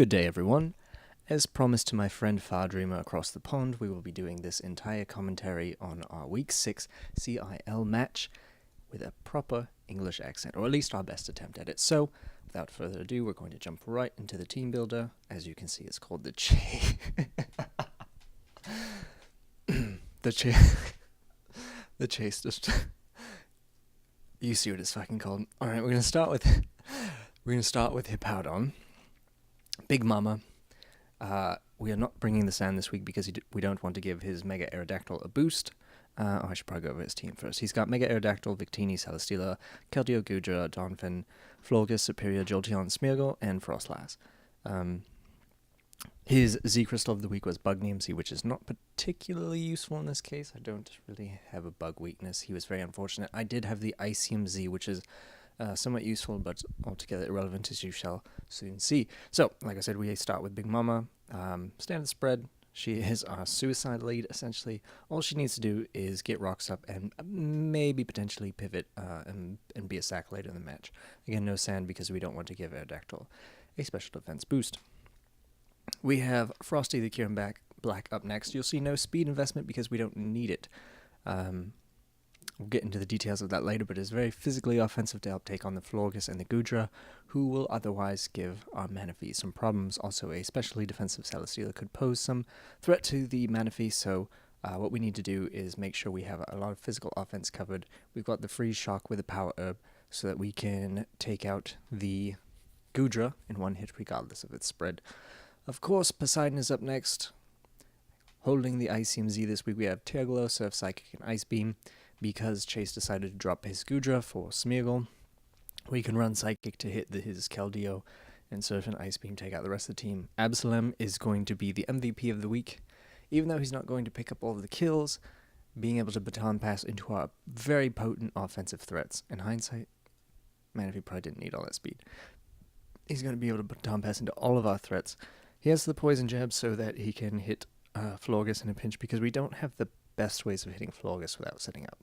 Good day, everyone. As promised to my friend Far Dreamer across the pond, we will be doing this entire commentary on our Week 6 CIL match with a proper English accent, or at least our best attempt at it. So, without further ado, we're going to jump right into the team builder. As you can see, it's called the Chase. The Chase just... You see what it's fucking called. Alright, we're gonna start with Hippowdon. Big Mama. We are not bringing the Sand this week because we don't want to give his Mega Aerodactyl a boost. I should probably go over his team first. He's got Mega Aerodactyl, Victini, Celesteela, Keldeo, Gudra, Donphin, Florges, Superior, Jolteon, Smeargle, and Frostlass. His Z Crystal of the week was Bugnemc, which is not particularly useful in this case. I don't really have a bug weakness. He was very unfortunate. I did have the Icium Z, which is somewhat useful, but altogether irrelevant, as you shall soon see. So, like I said, we start with Big Mama. Standard spread. She is our suicide lead, essentially. All she needs to do is get rocks up and maybe potentially pivot and be a sack later in the match. Again, no Sand because we don't want to give Aerodactyl a special defense boost. We have Frosty the Kyurem Black up next. You'll see no speed investment because we don't need it. We'll get into the details of that later, but it's very physically offensive to help take on the Florges and the Gudra, who will otherwise give our Manaphy some problems. Also, a specially defensive Celesteela could pose some threat to the Manaphy, so what we need to do is make sure we have a lot of physical offense covered. We've got the Freeze Shock with a Power Herb, so that we can take out the Gudra in one hit regardless of its spread. Of course, Poseidon is up next. Holding the Icium Z this week, we have Tearglow, Surf, Psychic, and Ice Beam. Because Chase decided to drop his Gudra for Smeargle, we can run Psychic to hit his Keldeo, and Surf and Ice Beam take out the rest of the team. Absolem is going to be the MVP of the week. Even though he's not going to pick up all of the kills, being able to baton pass into our very potent offensive threats. In hindsight, Manaphy probably didn't need all that speed. He's going to be able to baton pass into all of our threats. He has the Poison Jab so that he can hit Florges in a pinch, because we don't have the best ways of hitting Florges without setting up.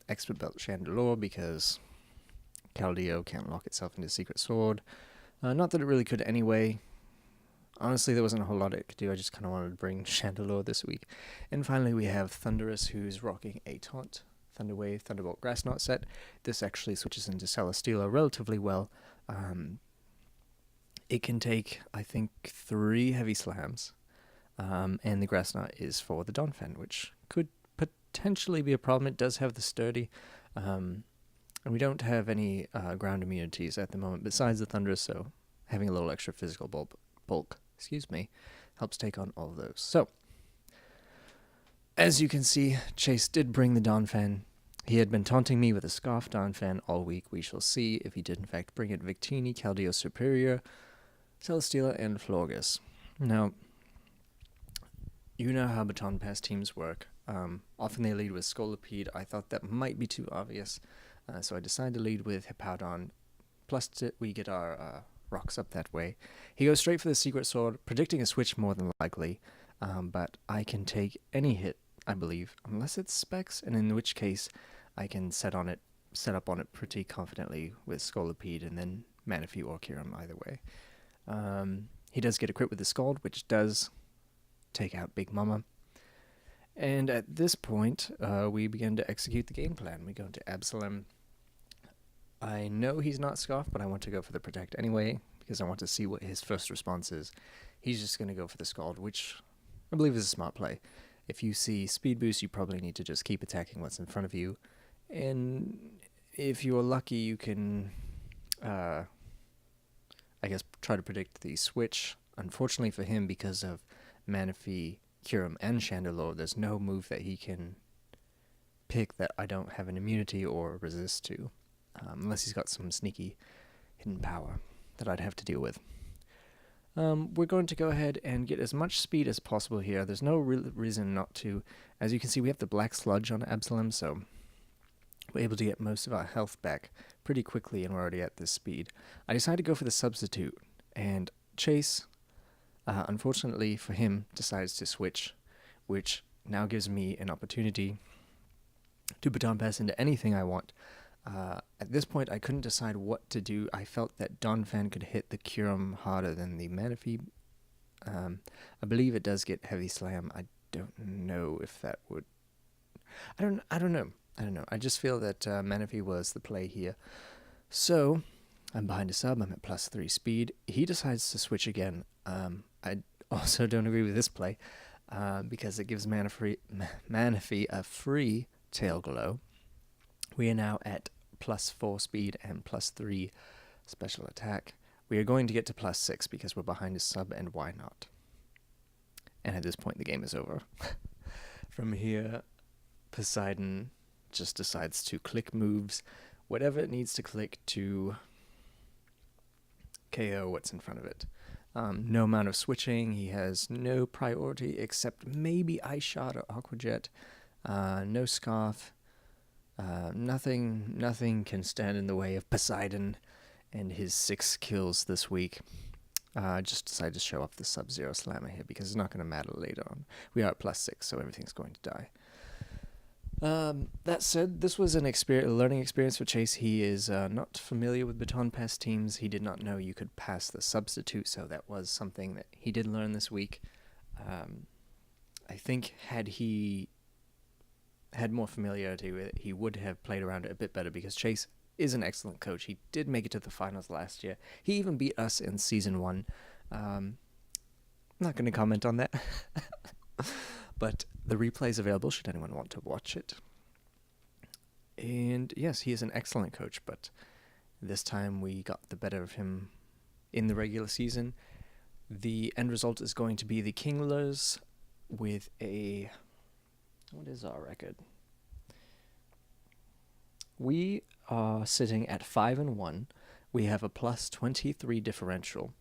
Expert Belt Chandelure, because Keldeo can't lock itself into Secret Sword. Not that it really could anyway. Honestly, there wasn't a whole lot it could do. I just kind of wanted to bring Chandelure this week. And finally, we have Thundurus, who's rocking a Taunt, Thunder Wave, Thunderbolt, Grass Knot set. This actually switches into Celesteela relatively well. It can take, I think, 3 heavy slams. And the Grass Knot is for the Donphin, which could potentially be a problem. It does have the Sturdy, and we don't have any ground immunities at the moment besides the Thundurus, so having a little extra physical bulk, helps take on all of those. So, as you can see, Chase did bring the Donphin. He had been taunting me with a Scarf Donphin all week. We shall see if he did in fact bring it. Victini, Keldeo Superior, Celesteela, and Florges. Now, you know how baton pass teams work. Often they lead with Scolipede. I thought that might be too obvious, so I decided to lead with Hippowdon. Plus, we get our rocks up that way. He goes straight for the Secret Sword, predicting a switch more than likely, but I can take any hit, I believe, unless it's Specs, and in which case I can set up on it pretty confidently with Scolipede and then Manaphy or Kyurem either way. He does get a crit with the Scald, which does take out Big Mama. And at this point, we begin to execute the game plan. We go into Absolem. I know he's not Scarf, but I want to go for the Protect anyway, because I want to see what his first response is. He's just going to go for the Scald, which I believe is a smart play. If you see Speed Boost, you probably need to just keep attacking what's in front of you. And if you're lucky, you can, I guess, try to predict the switch. Unfortunately for him, because of Manaphy, Kyurem, and Chandelure, there's no move that he can pick that I don't have an immunity or resist to, unless he's got some sneaky hidden power that I'd have to deal with. We're going to go ahead and get as much speed as possible here. There's no reason not to. As you can see, we have the Black Sludge on Absolem, so we're able to get most of our health back pretty quickly, and we're already at this speed. I decided to go for the Substitute, and Chase, unfortunately for him, decides to switch, which now gives me an opportunity to baton pass into anything I want. At this point, I couldn't decide what to do. I felt that Donphan could hit the Kyurem harder than the Manaphy. I believe it does get Heavy Slam. I don't know if that would... I don't know. I just feel that Manaphy was the play here. So, I'm behind a sub. I'm at +3 speed. He decides to switch again. I also don't agree with this play because it gives Manaphy a free Tail Glow. We are now at +4 speed and +3 special attack. We are going to get to +6 because we're behind a sub, and why not? And at this point, the game is over. From here, Poseidon just decides to click moves, whatever it needs to click to KO what's in front of it. No amount of switching. He has no priority except maybe Ice Shot or Aqua Jet. No Scarf. Nothing can stand in the way of Poseidon and his 6 kills this week. I just decided to show off the Sub-Zero Slammer here because it's not going to matter later on. We are at +6, so everything's going to die. That said, this was a learning experience for Chase. He is not familiar with baton pass teams. He did not know you could pass the substitute, so that was something that he did learn this week. I think had he had more familiarity with it, he would have played around it a bit better because Chase is an excellent coach. He did make it to the finals last year. He even beat us in Season 1. I'm not going to comment on that. But the replay is available should anyone want to watch it. And yes, he is an excellent coach, but this time we got the better of him in the regular season. The end result is going to be the Kinglers with a... What is our record? We are sitting at 5-1. We have a +23 differential.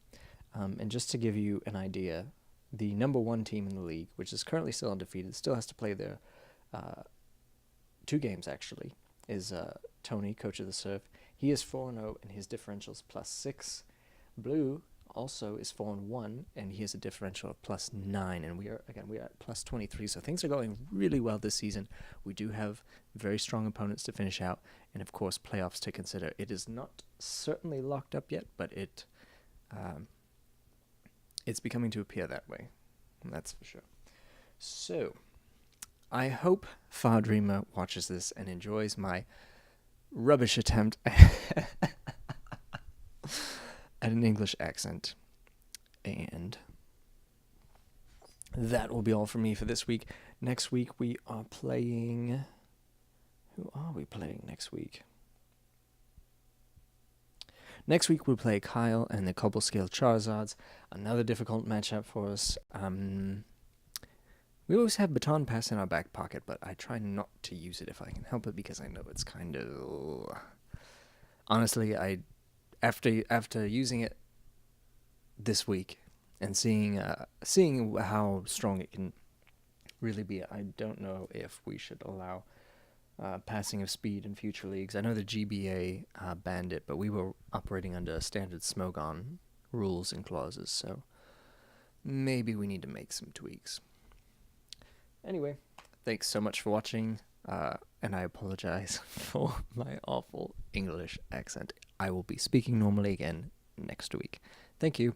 And just to give you an idea, the number 1 team in the league, which is currently still undefeated, still has to play their 2 games actually, is Tony, coach of the Surf. He is 4-0 and his differential is +6. Blue also is 4-1 and he has a differential of +9, and we are at +23. So things are going really well this season. We do have very strong opponents to finish out, and of course playoffs to consider. It is not certainly locked up yet, but it's becoming to appear that way. That's for sure. So, I hope Far Dreamer watches this and enjoys my rubbish attempt at an English accent. And that will be all for me for this week. Next week we are playing... Who are we playing next week? Next week we'll play Kyle and the Cobblescale Charizards. Another difficult matchup for us. We always have Baton Pass in our back pocket, but I try not to use it if I can help it because I know it's kind of... Honestly, after using it this week and seeing how strong it can really be, I don't know if we should allow passing of speed in future leagues. I know the GBA banned it, but we were operating under standard Smogon rules and clauses, so maybe we need to make some tweaks. Anyway, thanks so much for watching, and I apologize for my awful English accent. I will be speaking normally again next week. Thank you.